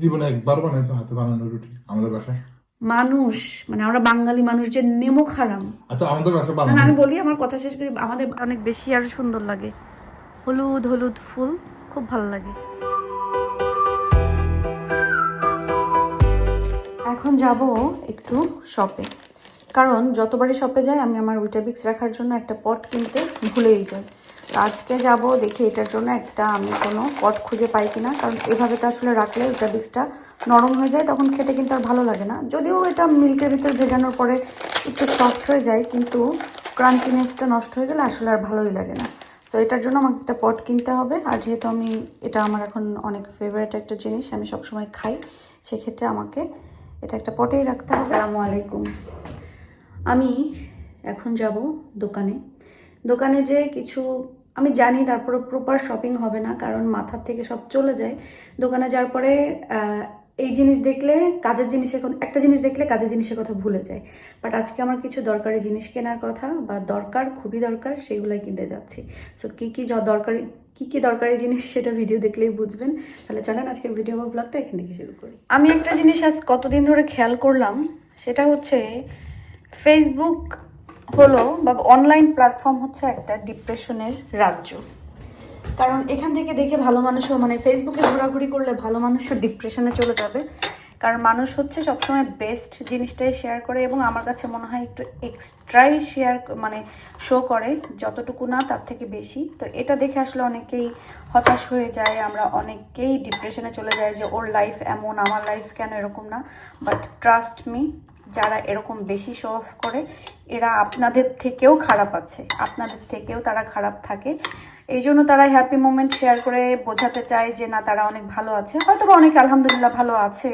জীবনে একবার বানাইছো হাতে বানানো রুটি আমাদের বাসায়? মানুষ মানে আমরা বাঙালি মানুষ যে নেমো খারাম। আচ্ছা, আমাদের বাসায় না না, বানানো। আমি বলি আমার কথা শেষ করি। আমাদের অনেক বেশি আর সুন্দর লাগে, হলুদ হলুদ ফুল, খুব ভালো লাগে। এখন যাব একটু শপে, কারণ যতবারই শপে যাই আমি আমার উইটাবিক্স রাখার জন্য একটা পট কিনতে ভুলেই যাই। তো আজকে যাব, দেখি এটার জন্য একটা আমি কোনো পট খুঁজে পাই কিনা, কারণ এভাবে তো আসলে রাখলে উইটাবিক্সটা নরম হয়ে যায়, তখন খেতে কিন্তু আর ভালো লাগে না। যদিও এটা মিল্কের ভিতর ভেজানোর পরে একটু সফট হয়ে যায়, কিন্তু ক্রাঞ্চিনেসটা নষ্ট হয়ে গেলে আসলে আর ভালোই লাগে না। সো এটার জন্য আমাকে একটা পট কিনতে হবে, আর যেহেতু এটা আমার এখন অনেক ফেভারিট একটা জিনিস, আমি সবসময় খাই, সেক্ষেত্রে আমাকে এটা একটা পটেই রাখতে হবে। আসসালামু আলাইকুম। আমি এখন যাব দোকানে। দোকানে যে কিছু আমি জানি, তারপরে প্রপার শপিং হবে না, কারণ মাথার থেকে সব চলে যায়। দোকানে যাওয়ার পরে এই জিনিস দেখলে কাজের জিনিসের কথা, একটা জিনিস দেখলে কাজের জিনিসের কথা ভুলে যায়। বাট আজকে আমার কিছু দরকারি জিনিস কেনার কথা, বা দরকার, খুবই দরকার, সেগুলোই কিনতে যাচ্ছি। সো কী কী দরকারি জিনিস সেটা ভিডিও দেখলেই বুঝবেন। তাহলে চলেন আজকে ভিডিও বা ব্লগটা এখান থেকে শুরু করি। আমি একটা জিনিস আজ কতদিন ধরে খেয়াল করলাম, সেটা হচ্ছে ফেসবুক হলো বা অনলাইন প্ল্যাটফর্ম হচ্ছে একটা ডিপ্রেশনের রাজ্য। কারণ এখান থেকে দেখে ভালো মানুষও, মানে ফেসবুকে ঘোরাঘুরি করলে ভালো মানুষও ডিপ্রেশনে চলে যাবে। কারণ মানুষ হচ্ছে সবসময় বেস্ট জিনিসটাই শেয়ার করে, এবং আমার কাছে মনে হয় একটু এক্সট্রাই শেয়ার, মানে শো করে, যতটুকু না তার থেকে বেশি। তো এটা দেখে আসলে অনেকেই হতাশ হয়ে যায়, আমরা অনেকেই ডিপ্রেশনে চলে যাই যে ওর লাইফ এমন, আমার লাইফ কেন এরকম না। বাট ট্রাস্ট মি, যারা এরকম বেশি শো অফ করে এরা আপনাদের থেকেও খারাপ আছে, আপনাদের থেকেও তারা খারাপ থাকে। এই জন্য তারা হ্যাপি মোমেন্ট শেয়ার করে বোঝাতে চায় যে না, তারা অনেক ভালো আছে। হয়তো বা অনেকে আলহামদুলিল্লাহ ভালো আছে,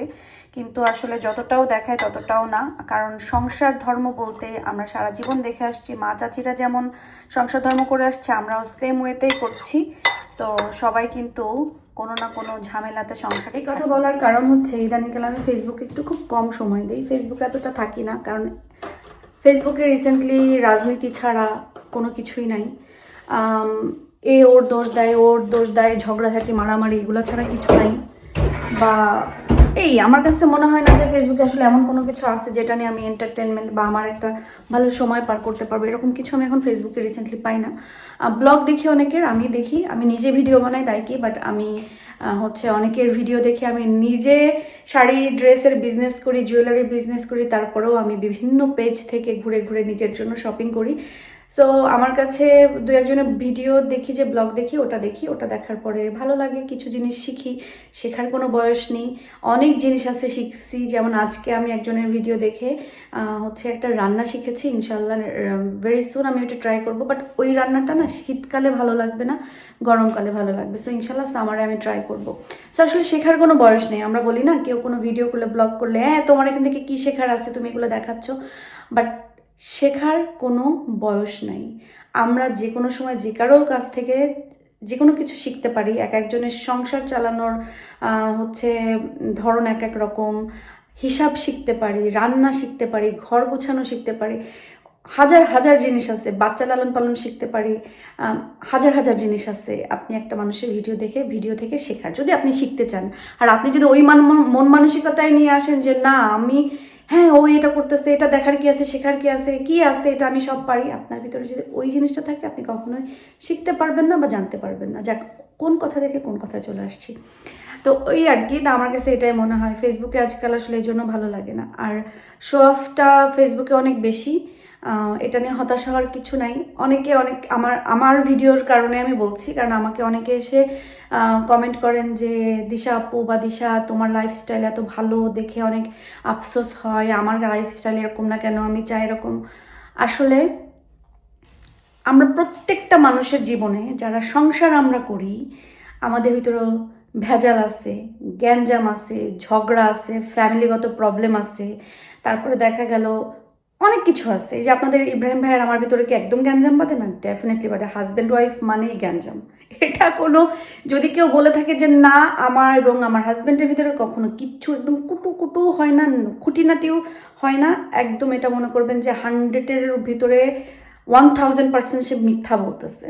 কিন্তু আসলে যতটাও দেখায় ততটাও না। কারণ সংসার ধর্ম বলতে আমরা সারা জীবন দেখে আসছি, মা চাচিরা যেমন সংসার ধর্ম করে আসছে, আমরাও সেম ওয়েতেই করছি। তো সবাই কিন্তু কোনো না কোনো ঝামেলাতে সংসারে। এই কথা বলার কারণ হচ্ছে ইদানিংকালে আমি ফেসবুকে একটু খুব কম সময় দিই, ফেসবুকে এতটা থাকি না, কারণ ফেসবুকে রিসেন্টলি রাজনীতি ছাড়া কোনো কিছুই নাই। এ ওর দোষ দেয়, ঝগড়াঝাটি মারামারি এগুলো ছাড়া কিছু নাই। বা এই আমার কাছে মনে হয় না যে ফেসবুকে আসলে এমন কোনো কিছু আছে যেটা নিয়ে আমি এন্টারটেনমেন্ট বা আমার একটা ভালো সময় পার করতে পারবো, এরকম কিছু আমি এখন ফেসবুকে রিসেন্টলি পাই না। ব্লগ দেখি অনেকের, আমি দেখি, আমি নিজে ভিডিও বানাই তাই কি, বাট আমি হচ্ছে অনেকের ভিডিও দেখে আমি নিজে শাড়ি ড্রেসের বিজনেস করি, জুয়েলারি বিজনেস করি, তারপরেও আমি বিভিন্ন পেজ থেকে ঘুরে ঘুরে নিজের জন্য শপিং করি। সো আমার কাছে দু একজনের ভিডিও দেখি, যে ব্লগ দেখি, ওটা দেখার পরে ভালো লাগে, কিছু জিনিস শিখি। শেখার কোনো বয়স নেই, অনেক জিনিস আছে শিখছি। যেমন আজকে আমি একজনের ভিডিও দেখে হচ্ছে একটা রান্না শিখেছি, ইনশাল্লাহ ভেরি সুন আমি ওটা ট্রাই করবো। বাট ওই রান্নাটা না শীতকালে ভালো লাগবে না, গরমকালে ভালো লাগবে। সো ইনশাল্লাহ সামারে আমি ট্রাই করবো। সো আসলে শেখার কোনো বয়স নেই। আমরা বলি না, কেউ কোনো ভিডিও করলে, ব্লগ করলে, হ্যাঁ তোমার এখান থেকে কী শেখার আছে, তুমি এগুলো দেখাচ্ছ। বাট শেখার কোনো বয়স নাই। আমরা যে কোনো সময় যে কারো কাছ থেকে যে কোনো কিছু শিখতে পারি। এক একজনের সংসার চালানোর হচ্ছে ধরন এক এক রকম, হিসাব শিখতে পারি, রান্না শিখতে পারি, ঘর গোছানো শিখতে পারি, হাজার হাজার জিনিস আছে, বাচ্চা লালন পালন শিখতে পারি, হাজার হাজার জিনিস আছে আপনি একটা মানুষের ভিডিও থেকে শেখার, যদি আপনি শিখতে চান। আর আপনি যদি ওই মন মানসিকতায় নিয়ে আসেন যে না আমি, হ্যাঁ ও এটা করতেছে, এটা দেখার কি আছে, শেখার কি আছে, এটা আমি সব পারি, আপনার ভিতরে যদি ওই জিনিসটা থাকে আপনি কখনোই শিখতে পারবেন না বা জানতে পারবেন না। যাক, কোন কথা থেকে কোন কথায় চলে আসছি। তো ওই আর কি, তা আমার কাছে এটাই মনে হয় ফেসবুকে আজকাল আসলে এই জন্য ভালো লাগে না। আর শো অফটা ফেসবুকে অনেক বেশি, এটা নিয়ে হতাশ হওয়ার কিছু নাই। অনেক আমার ভিডিওর কারণে আমি বলছি, কারণ আমাকে অনেকে এসে কমেন্ট করেন যে দিশা আপু বা দিশা তোমার লাইফস্টাইল এত ভালো, দেখে অনেক আফসোস হয়, আমার লাইফস্টাইল এরকম না কেন, আমি চাই এরকম। আসলে আমরা প্রত্যেকটা মানুষের জীবনে যারা সংসার আমরা করি, আমাদের ভিতরেও ভেজাল আছে, গ্যাঞ্জাম আছে, ঝগড়া আছে, ফ্যামিলিগত প্রবলেম আছে, তারপরে দেখা গেল অনেক কিছু আছে। এই যে আপনাদের ইব্রাহিম ভাইয়ের আমার ভিতরে কি একদম গ্যাঞ্জাম বাদে না? ডেফিনেটলি বাদে। হাজব্যান্ড ওয়াইফ মানেই গ্যাঞ্জাম। এটা কোনো, যদি কেউ বলে থাকে যে না আমার এবং আমার হাজব্যান্ডের ভিতরে কখনো কিচ্ছু একদম কুটু কুটু হয় না, খুঁটিনাটিও হয় না, একদম এটা মনে করবেন যে 100-এর ভিতরে 1000% সে মিথ্যা বলতেছে।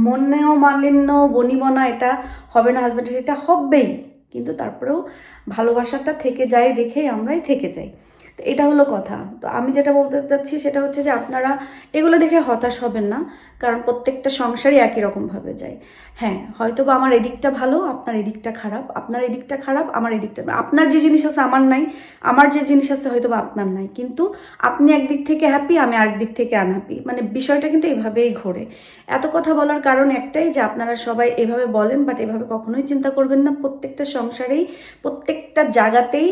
মনেও মালিন্য বনিবনা এটা হবে না হাজব্যান্ডের, এটা হবেই, কিন্তু তারপরেও ভালোবাসাটা থেকে যায় দেখেই আমরাই থেকে যাই। তো এটা হলো কথা। তো আমি যেটা বলতে চাচ্ছি সেটা হচ্ছে যে আপনারা এগুলো দেখে হতাশ হবেন না, কারণ প্রত্যেকটা সংসারই একই রকমভাবে যায়। হ্যাঁ, হয়তো বা আমার এদিকটা ভালো, আপনার এদিকটা খারাপ, আপনার এদিকটা খারাপ, আমার এদিকটা, আপনার যে জিনিস আছে আমার নাই, আমার যে জিনিস আছে হয়তো বা আপনার নাই, কিন্তু আপনি একদিক থেকে হ্যাপি, আমি আরেক দিক থেকে আনহ্যাপি, মানে বিষয়টা কিন্তু এইভাবেই ঘোরে। এত কথা বলার কারণ একটাই যে আপনারা সবাই এভাবে বলেন, বাট এভাবে কখনোই চিন্তা করবেন না। প্রত্যেকটা সংসারেই, প্রত্যেকটা জায়গাতেই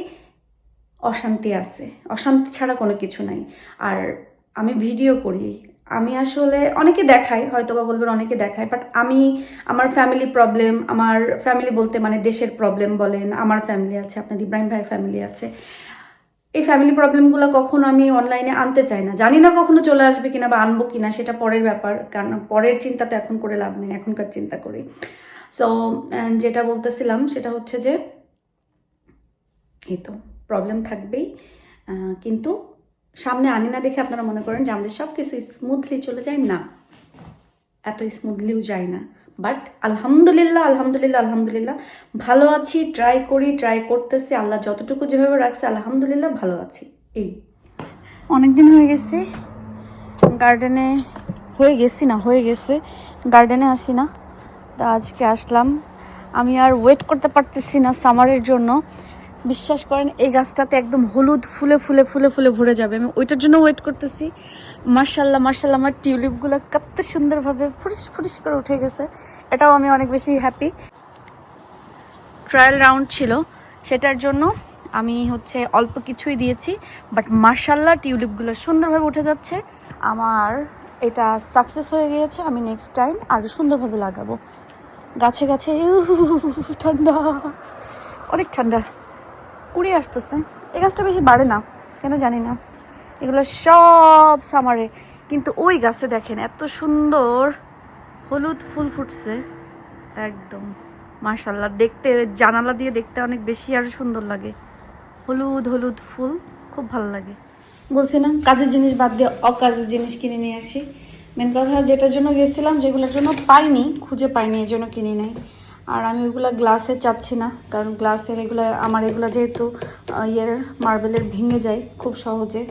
অশান্তি আছে, অশান্তি ছাড়া কোনো কিছু নাই। আর আমি ভিডিও করি, আমি আসলে অনেকে দেখাই, হয়তো বা বলবেন অনেকে দেখায়, বাট আমি আমার ফ্যামিলি প্রবলেম, আমার ফ্যামিলি বলতে মানে দেশের প্রবলেম বলেন, আমার ফ্যামিলি আছে, আপনার ইব্রাহিম ভাইয়ের ফ্যামিলি আছে, এই ফ্যামিলি প্রবলেমগুলো কখনো আমি অনলাইনে আনতে চাই না। জানি না কখনো চলে আসবে কিনা বা আনবো কিনা, সেটা পরের ব্যাপার, কারণ পরের চিন্তা তো এখন করে লাভ নেই, এখনকার চিন্তা করি। সো যেটা বলতেছিলাম সেটা হচ্ছে যে এই তো প্রবলেম থাকবেই, কিন্তু সামনে আনি না দেখে আপনারা মনে করেন যে আমাদের সব কিছু স্মুথলি চলে যায়, না, এত স্মুথলিও যায় না। বাট আলহামদুলিল্লাহ আলহামদুলিল্লাহ আলহামদুলিল্লাহ ভালো আছি, ট্রাই করতেছি, আল্লাহ যতটুকু যেভাবে রাখছে আলহামদুলিল্লাহ ভালো আছি। এই অনেকদিন হয়ে গেছে গার্ডেনে, হয়ে গেছে গার্ডেনে আসি না, তো আজকে আসলাম। আমি আর ওয়েট করতে পারতেছি না সামারের জন্য। বিশ্বাস করেন এই গাছটাতে একদম হলুদ ফুলে ফুলে ফুলে ফুলে ভরে যাবে, আমি ওইটার জন্য ওয়েট করতেছি। মার্শাল্লাহ মার্শাল্লাহ, আমার টিউলিপগুলো কত সুন্দরভাবে ফুরিস ফুরিস করে উঠে গেছে, এটাও আমি অনেক বেশি হ্যাপি। ট্রায়াল রাউন্ড ছিল, সেটার জন্য আমি হচ্ছে অল্প কিছুই দিয়েছি, বাট মার্শাল্লাহ টিউলিপগুলো সুন্দরভাবে উঠে যাচ্ছে। আমার এটা সাকসেস হয়ে গিয়েছে, আমি নেক্সট টাইম আরও সুন্দরভাবে লাগাবো গাছে গাছে। ঠান্ডা, অনেক ঠান্ডা, কুড়ি আসতেছে। এই গাছটা বেশি বাড়ে না কেন জানি না, এগুলো সব সামারে, কিন্তু ওই গাছে দেখেন এত সুন্দর হলুদ ফুল ফুটছে একদম মাশাআল্লাহ। দেখতে জানালা দিয়ে দেখতে অনেক বেশি আর সুন্দর লাগে, হলুদ হলুদ ফুল, খুব ভালো লাগে। বলছি না কাজের জিনিস বাদ দিয়ে অকাজের জিনিস কিনে নিয়ে আসি। মেন কথা যেটার জন্য গেছিলাম, যেগুলোর জন্য পাইনি, খুঁজে পাইনি, এই জন্য কিনি নাই। আর আমি ওইগুলো গ্লাসে চাচ্ছি না, কারণ গ্লাসের এগুলো আমার এগুলো যেহেতু মার্বেলের ভেঙে যায় খুব সহজে,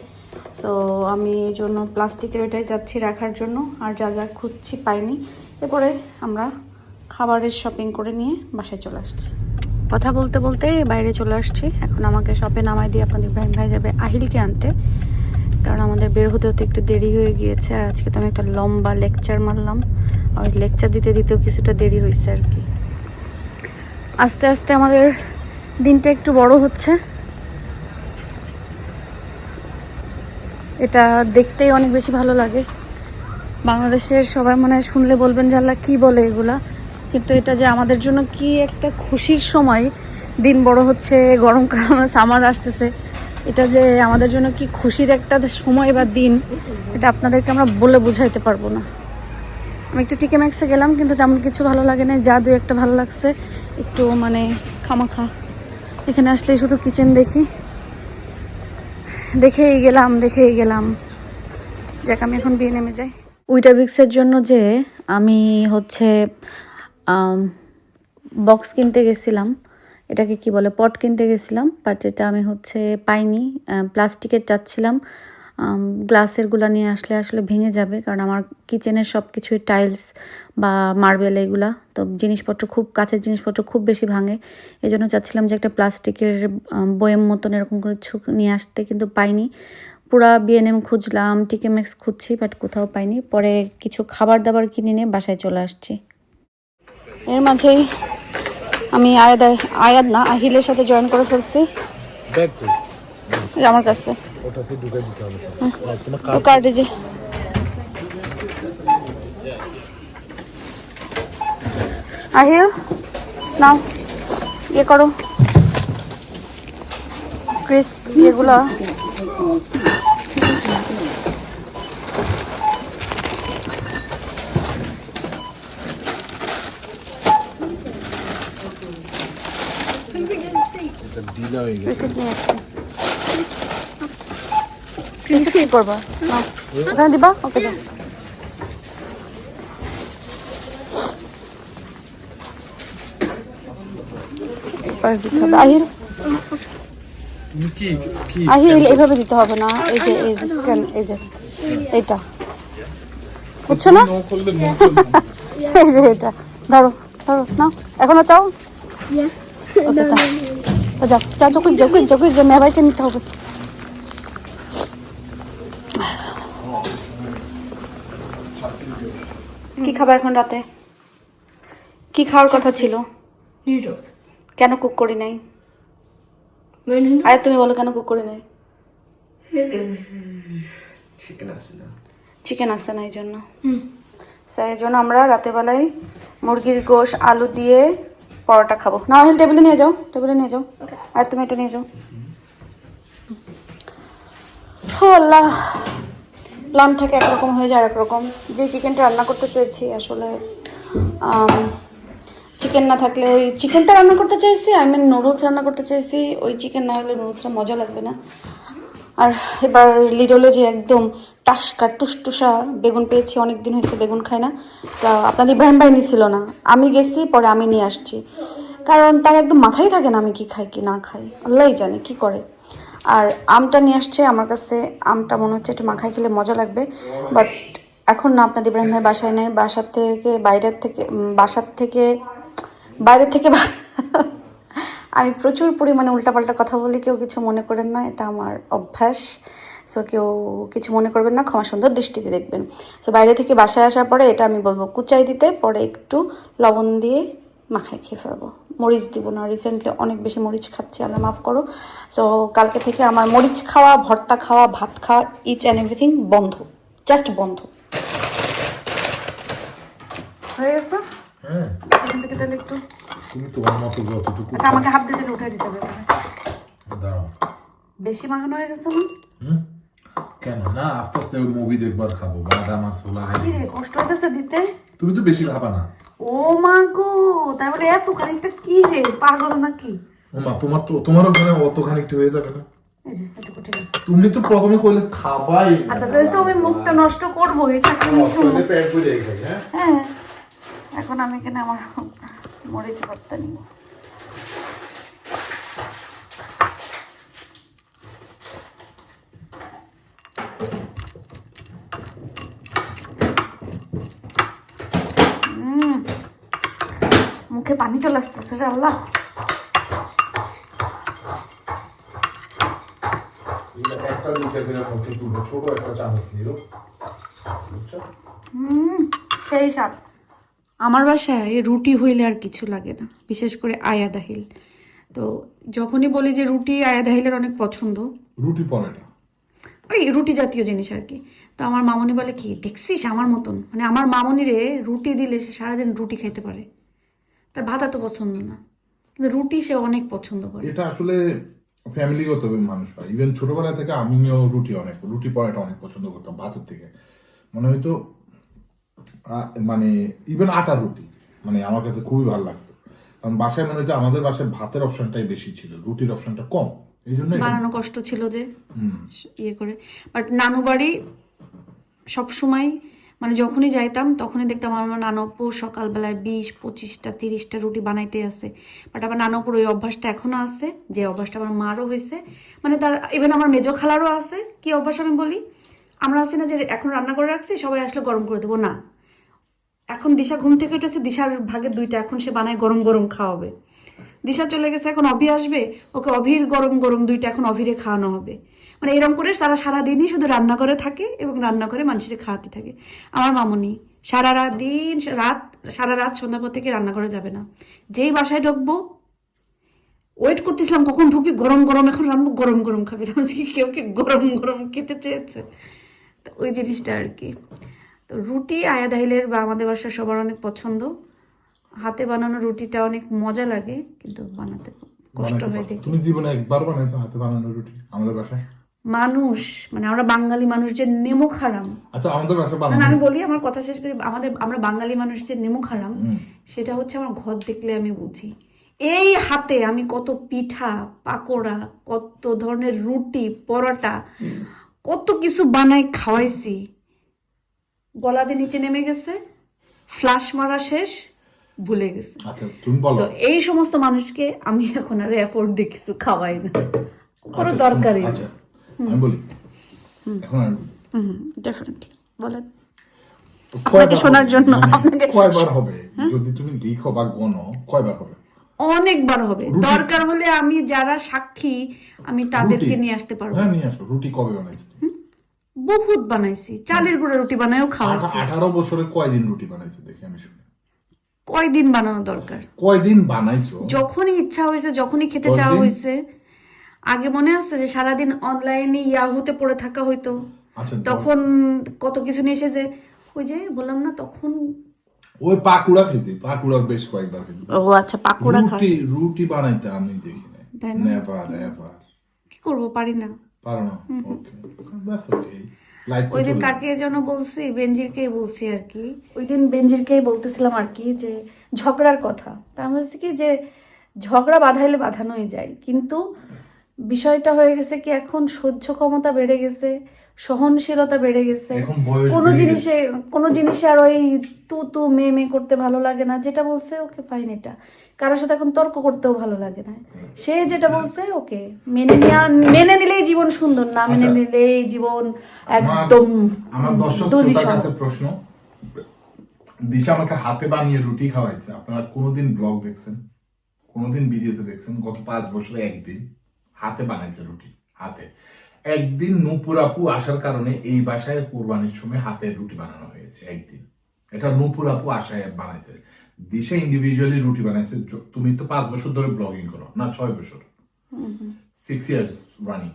সো আমি এই জন্য প্লাস্টিকের ওইটাই চাচ্ছি রাখার জন্য। আর যা যা খুঁজছি পাইনি। এরপরে আমরা খাবারের শপিং করে নিয়ে বাসায় চলে আসছি। কথা বলতে বলতে বাইরে চলে আসছি। এখন আমাকে শপে নামাই দিয়ে আপনাদের ইব্রাহিম ভাই যাবে আহিলকে আনতে, কারণ আমাদের বের হতে হতে একটু দেরি হয়ে গিয়েছে। আর আজকে তো আমি একটা লম্বা লেকচার মারলাম, আর লেকচার দিতে দিতেও কিছুটা দেরি হয়েছে আর কি। আস্তে আস্তে আমাদের দিনটা একটু বড় হচ্ছে, এটা দেখতেই অনেক বেশি ভালো লাগে। বাংলাদেশের সবাই মনে হয় শুনলে বলবেন যে আল্লাহ কী বলে এগুলা, কিন্তু এটা যে আমাদের জন্য কি একটা খুশির সময়, দিন বড় হচ্ছে, গরমকাল সামার আসতেছে, এটা যে আমাদের জন্য কি খুশির একটা সময় বা দিন, এটা আপনাদেরকে আমরা বলে বোঝাইতে পারবো না। আমি একটু টিকে ম্যাক্সে গেলাম, কিন্তু তেমন কিছু ভালো লাগে না, যা দু একটা ভালো লাগছে একটু মানে খামাখা। এখানে আসলে শুধু কিচেন দেখেই গেলাম। যাক আমি এখন বিয়ে নেমে যাই। উইটাবিক্সের জন্য যে আমি হচ্ছে বক্স কিনতে গেছিলাম, এটাকে কি বলে, পট কিনতে গেছিলাম, বাট এটা আমি হচ্ছে পাইনি। প্লাস্টিকের চাচ্ছিলাম, গ্লাসেরগুলো নিয়ে আসলে ভেঙে যাবে, কারণ আমার কিচেনের সব কিছুই টাইলস বা মার্বেল এগুলা, তো জিনিসপত্র খুব কাচের জিনিসপত্র খুব বেশি ভাঙে। এই জন্য চাচ্ছিলাম যে একটা প্লাস্টিকের বয়েম মতন এরকম করে নিয়ে আসতে, কিন্তু পাইনি। পুরা বিএনএম খুঁজলাম, টিকে ম্যাক্স খুঁজছি, বাট কোথাও পাইনি। পরে কিছু খাবার দাবার কিনে নিয়ে বাসায় চলে আসছি। এর মাঝেই আমি আহিলের সাথে জয়েন করে ফেলছি আমার কাছে। কার্ডে যে আহিল নাও ইয়ে করো, ক্রিস্প এগুলা কি করবা, ওখানে দিবা, ওকে যাও। পাশ দিতে হবে। আহিল তুমি কি কি আহিল এইভাবে দিতে হবে না, এই যে স্ক্যান, এই যে এইটা, বুঝছো না? নো করলে নো এই যে এটা ধরো ধরো না, এখনো চাও? ওকে যাও যাও যাও যাও যাও যাও, মেয়েবাইকে নিতে হবে। কি খাবা এখন রাতে? কি খাওয়ার কথা ছিল? Noodles. কেন কুক করি নাই? My noodles? আরে তুমি বলো কেন কুক করি নাই? চিকেন আছে না, এই জন্য। এই জন্য আমরা রাতের বেলায় মুরগির গোশ আলু দিয়ে পরোটা খাবো। না আহিল টেবিলে নিয়ে যাও, টেবিলে নিয়ে যাও। আর তুমি এটা নিয়ে যাও। ও আল্লাহ, প্ল্যান থাকে একরকম হয়ে যায় একরকম। যে চিকেনটা রান্না করতে চেয়েছি আসলে চিকেন না থাকলে, ওই চিকেনটা রান্না করতে চাইছি, নুডলস রান্না করতে চাইছি, ওই চিকেন না হলে নুডলসটা মজা লাগবে না। আর এবার লিডলে যে একদম টাসকা টুসটুসা বেগুন পেয়েছি, অনেক দিন হয়েছে বেগুন খাই না। তা আপনাদের ইব্রাহিম ভাই নিছিল না, আমি গেছি, পরে আমি নিয়ে আসছি, কারণ তার একদম মাথায় থাকে না আমি কি খাই কি না খাই, আল্লাহই জানে কি করে। আর আমটা নিয়ে আসছে আমার কাছে, আমটা মনে হচ্ছে একটু মাখাই খেলে মজা লাগবে, বাট এখন না, আপনাদের ইব্রাহিম ভাই বাসায় নেই, বাসার থেকে আমি প্রচুর পরিমাণে উল্টাপাল্টা কথা বলি, কেউ কিছু মনে করেন না, এটা আমার অভ্যাস। সো কেউ কিছু মনে করবেন না, ক্ষমা সুন্দর দৃষ্টিতে দেখবেন। সো বাইরে থেকে বাসায় আসার পরে এটা আমি বলবো কুচাই দিতে, পরে একটু লবণ দিয়ে মাখায় খেয়ে ফেলবো, মরিচ দিব না। রিসেন্টলি অনেক বেশি মরিচ খাচ্ছি, আল্লাহ মাফ করো। সো কালকে থেকে আমার মরিচ খাওয়া, ভর্তা খাওয়া, ভাত খাওয়া, ইচ অ্যান্ড এভরিথিং বন্ধ, জাস্ট বন্ধ হয়ে গেছে। হ্যাঁ, এখান থেকে তাহলে একটু, তুমি তোমার মতো যতটুকু আচ্ছা আমাকে হাত দিয়ে উঠাই দিতে হবে। দাও। বেশি মাখানো হয়ে গেছে না? কেন না, আস্তে আস্তে মুভি দেখবার খাবো, বাদাম আর ছোলা খাই। কি রে, কষ্ট হইতেছে দিতে? তুমি তো বেশি খাবা না। ও মা গো, তাই বলে এত খানিকটা কি রে, পাগল নাকি? ও মা, তোমারও মনে হয় অত খানিকটা হয়ে যাবে না? এই যে এটুকু ঠিক আছে। তুমি তো প্রথমে কইলে খাবাই। আচ্ছা তাহলে তো আমি মুখটা নষ্ট করবো, এটা কিন্তু পেট ভরে খাই। হ্যাঁ, হ্যাঁ। এখন আমি এখানে আমার মরিচ ভর্তা নিব। মুখে পানি চলে আসতেছে রে আল্লাহ। একটা দুইটা করে মুখে তুলবো, ছোট একটা চামচ নিও। সেই স্বাদ। আমার বাসায় রুটি হইলে আর কিছু লাগে না, বিশেষ করে আয়া দাহিল। তো যখনই বলি যে রুটি, আয়া দাহিলের অনেক পছন্দ, রুটি পরোটা, ওই রুটি জাতীয় জিনিস আর কি। তো আমার মামনি বলে কি দেখছিস আমার মতন, মানে আমার মামনিরে রুটি দিলে সে সারাদিন রুটি খেতে পারে, তার ভাত এত পছন্দ না, কিন্তু রুটি সে অনেক পছন্দ করে। এটা আসলে ফ্যামিলিগত মানুষ পায়। ইভেন ছোটবেলা থেকে আমিও রুটি পরোটা অনেক পছন্দ করতাম ভাতের থেকে। মনে হয়তো মানে ইভেন আটার রুটি মানে আমার কাছে খুবই ভালো লাগতো, কারণ বাসায় মনে হচ্ছে আমাদের বাসায় ভাতের অপশনটাই বেশি ছিল, রুটির অপশনটা কম, এই জন্য বানানো কষ্ট ছিল যে ইয়ে করে। বাট নানু বাড়ি সবসময়, মানে যখনই যাইতাম তখনই দেখতাম আমার নানপুর সকালবেলায় 20-25টা 30টা রুটি বানাইতে আছে। বাট আমার নানপুর ওই অভ্যাসটা এখনো আছে, যে অভ্যাসটা আমার মারও হয়েছে, মানে তার ইভেন আমার মেজো খালারও আছে। কি অভ্যাস আমি বলি, আমরা আছি না যে এখন রান্না করে রাখছি সবাই আসলে গরম করে দেবো, না, এখন দিশা ঘুম থেকে উঠেছে, দিশার ভাগের 2টা, এখন সে বানায় গরম গরম খাওয়াবে। দিশা চলে গেছে, এখন অভি আসবে, ওকে অভির গরম গরম 2টা এখন অভিরে খাওয়ানো হবে। মানে এরকম করে তারা সারাদিনই শুধু রান্না করে থাকে এবং রান্না করে মানুষের খাওয়াতে থাকে। আমার মামুনি সারা রাত সন্ধ্যা পর থেকে রান্না করে যাবে না, যেই বাসায় ঢুকবো ওয়েট করতেছিলাম কখন ঢুকবি, গরম গরম এখন রান্না, গরম গরম খাবে। কেউ কি গরম গরম খেতে চেয়েছে, তো ওই জিনিসটা আর কি। তো রুটি আয়া দাহিলের বা আমাদের বাসার সবার অনেক পছন্দ। হাতে বানানো রুটিটা অনেক মজা লাগে, কিন্তু বানাতে কষ্ট হয়ে দেখি। তুমি জীবনে একবার বানাইছো হাতে বানানো রুটি আমাদের বাসায়? মানুষ মানে আমরা বাঙালি মানুষ যে নেমুখ হারাম। আচ্ছা, আমাদের বাসায় না বানানো, আমি বলি, আমার কথা শেষ করি। আমরা বাঙালি মানুষ যে নেমুখ হারাম, সেটা হচ্ছে আমার ঘর দেখলে আমি বুঝি। এই হাতে আমি কত পিঠা পাকোড়া, কত ধরনের রুটি পরোটা, কত কিছু বানাই খাওয়াইছি, গলাতে নিচে নেমে গেছে, ফ্লাশ মারা শেষ, ভুলে গেছে। আচ্ছা তুমি বলো। So, এই সমস্ত মানুষকে আমি এখন আর এফোর্ট দিয়ে কিছু খাওয়াই না, কোনো আচ্ছা, দরকারই নেই। আচ্ছা আমি বলি এখন আমি বলি। ডেফিনেটলি বলেন। কয়বার আপনাকে শোনার হবে? জন্য মানে আপনাকে কয়বার হবে যদি তুমি লিখো বা গণো, কয়বার হবে? অনেকবার হবে, দরকার হলে আমি যারা সাক্ষী আমি তাদেরকে রুটি? নিয়ে আসতে পারবো। হ্যাঁ নিয়ে আসো। রুটি কবে বানাইছো? বহুত বানাইছি, চালের গুঁড়া রুটি বানায়ও খাওয়াইছি। 18 বছরে কয়দিন রুটি বানাইছো দেখি আমি শুনি। কয়দিন বানানো দরকার? কয়দিন বানাইছো? যখনই ইচ্ছা হয়েছে, যখনই খেতে 10 চাওয়া দিন? হয়েছে। আগে মনে আছে যে সারাদিন অনলাইনে ইয়াহুতে পড়ে থাকা হইতো, আচ্ছা তখন কত কিছু নিয়ে এসে যে ওই যে বললাম না তখন। ওই পাকুড়া খেয়েছি, পাকুড়া বেশ কয়েকবার খেয়েছি। ও আচ্ছা, পাকোড়া খাই। রুটি রুটি বানাইতে আমি দেখি নাই। তাই না? Never ever. কি করবো, পারি না। পারো না? ওকে, দ্যাটস ওকে। লাইক ওই দিন কাকে যেন বলছি, বেনজিরকেই বলছি আর কি। ওই দিন বেনজিরকেই বলতেছিলাম আর কি যে ঝগড়ার কথা। তা আমি বলছি কি যে ঝগড়া বাঁধাইলে বাঁধানোই যায়, কিন্তু বিষয়টা হয়ে গেছে কি এখন সহ্য ক্ষমতা বেড়ে গেছে, সহনশীলতা বেড়ে গেছে। এখন বয়স কোনো বেড়ে জিনিসে আর ওই তু তু মে মে করতে ভালো লাগে না। যেটা বলছে ওকে ফাইন, এটা কারোর সাথে এখন তর্ক করতেও ভালো লাগে না। সে যেটা বলছে ওকে মেনে নিলেই জীবন সুন্দর, না মেনে আচ্ছা। নিলেই জীবন একদম আমার দর্শক দুর্বিষহ। শ্রোতার কাছে প্রশ্ন, দিশা আমাকে হাতে বানিয়ে রুটি খাওয়াইছে। আপনারা কোনোদিন ব্লগ দেখছেন, কোনোদিন ভিডিওতে দেখছেন? গত 5 বছরে একদিন হাতে বানাইছে রুটি, হাতে। একদিন নূপুর আপু আসার কারণে এই বাসায় কোরবানির সময় হাতে রুটি বানানো হয়েছে একদিন। এটা নূপুর আপু আসায় বানাইছে। দিশা ইন্ডিভিজুয়ালি রুটি বানাইছে। তুমি তো 5 বছর ধরে ব্লগিং করো না, 6 বছর, 6 ইয়ার্স রানিং।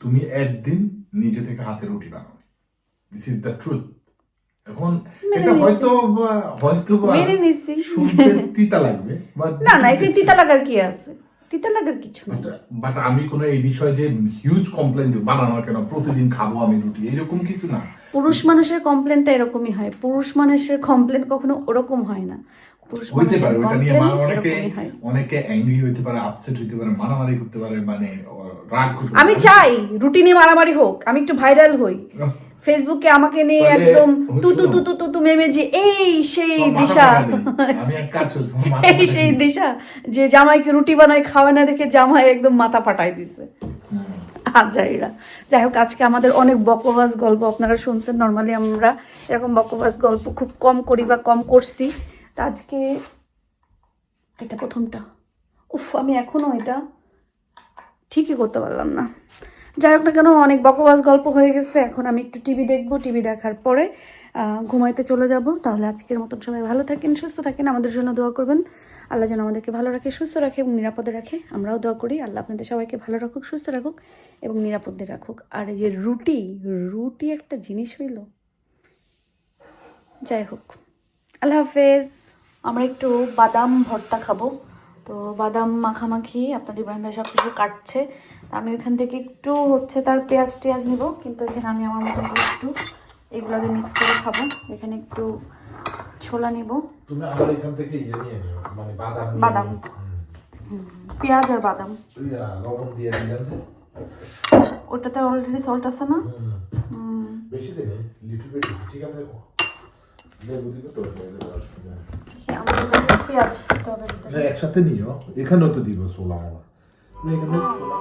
তুমি একদিন নিজে থেকে হাতে রুটি বানাও। This is the truth. এখন এটা হয়তো মেনে নিছি। শুনতে তিতা লাগবে, বাট না না, এখানে তিতা লাগার কি আছে? তিতা লাগার কিছু না। বাট আমি কোনো এই বিষয়ে যে হিউজ কমপ্লেন বানানো কেন, প্রতিদিন খাবো আমি রুটি, এরকম কিছু না। পুরুষ মানুষের কমপ্লেনটা এরকমই হয়, পুরুষ মানুষের কমপ্লেন কখনো ওরকম হয় না। পুরুষ হইতে মানুষের পারে ওইটা নিয়ে কমপ্লেন অনেকে এরকমই হয়। অনেকে অ্যাংরি হইতে পারে, আপসেট হইতে পারে, মারামারি করতে পারে, মানে রাগ করতে পারে। আমি চাই রুটি নিয়ে মারামারি হোক, আমি একটু ভাইরাল হই ফেসবুকে, আমাকে নিয়ে তাহলে একদম তু তু হইছো? তু তু তু তু মেমে যে এই সেই তোমার মাথা দিশা, ফাটাই দিই। আমি এক কাজ করছি, তোমার মাথা এই ফাটাই সেই দিই। দিশা যে জামাইকে রুটি বানায় খাওয়ায় না দেখে জামাই একদম মাথা ফাটাই দিছে। আজাইরা। যাই হোক, আজকে আমাদের অনেক বকবাস গল্প আপনারা শুনছেন। নর্মালি আমরা এরকম বকবাস গল্প খুব কম করি বা কম করছি, তা আজকে এটা প্রথমটা। উফ, আমি এখনো এটা ঠিকই করতে পারলাম না। যাই হোক না কেন, অনেক বকবাস গল্প হয়ে গেছে। এখন আমি একটু টিভি দেখবো, টিভি দেখার পরে ঘুমাইতে চলে যাব। তাহলে আজকের মতন সবাই ভালো থাকেন, সুস্থ থাকেন, আমাদের জন্য দোয়া করবেন। আল্লাহ যেন আমাদেরকে ভালো রাখে, সুস্থ রাখে এবং নিরাপদে রাখে। আমরাও দোয়া করি আল্লাহ আপনাদের সবাইকে ভালো রাখুক, সুস্থ রাখুক এবং নিরাপদে রাখুক। আর এই যে রুটি একটা জিনিস হইল। যাই হোক, আল্লাহ হাফেজ। আমরা একটু বাদাম ভর্তা খাবো, তো বাদাম মাখামাখি আপনাদের ইব্রাহিম ভাই সব কিছু কাটছে। তো আমি ওইখান থেকে একটু তার পেঁয়াজ টেয়াজ নিব, কিন্তু এখানে আমি আমার মতো করে একটু এগুলোকে মিক্স করে খাবো। এখানে একটু ছোলা নিব, তুমি আবার এখান থেকে ইয়ে নিয়ে নিও, মানে বাদাম, পেঁয়াজ আর বাদাম। লবণ দিয়ে দিলেন যে ওটাতে অলরেডি সল্ট আছে না? বেশি দেবে, লিটল বিট, ঠিক আছে। লেবু দিবে তো হয়ে যাবে, অসুবিধা নেই। আমাদের পেঁয়াজ দিতে হবে ভিতরে। একসাথে নিও, এখানেও তো দিব ছোলা মোলা, তুমি এখানে ছোলা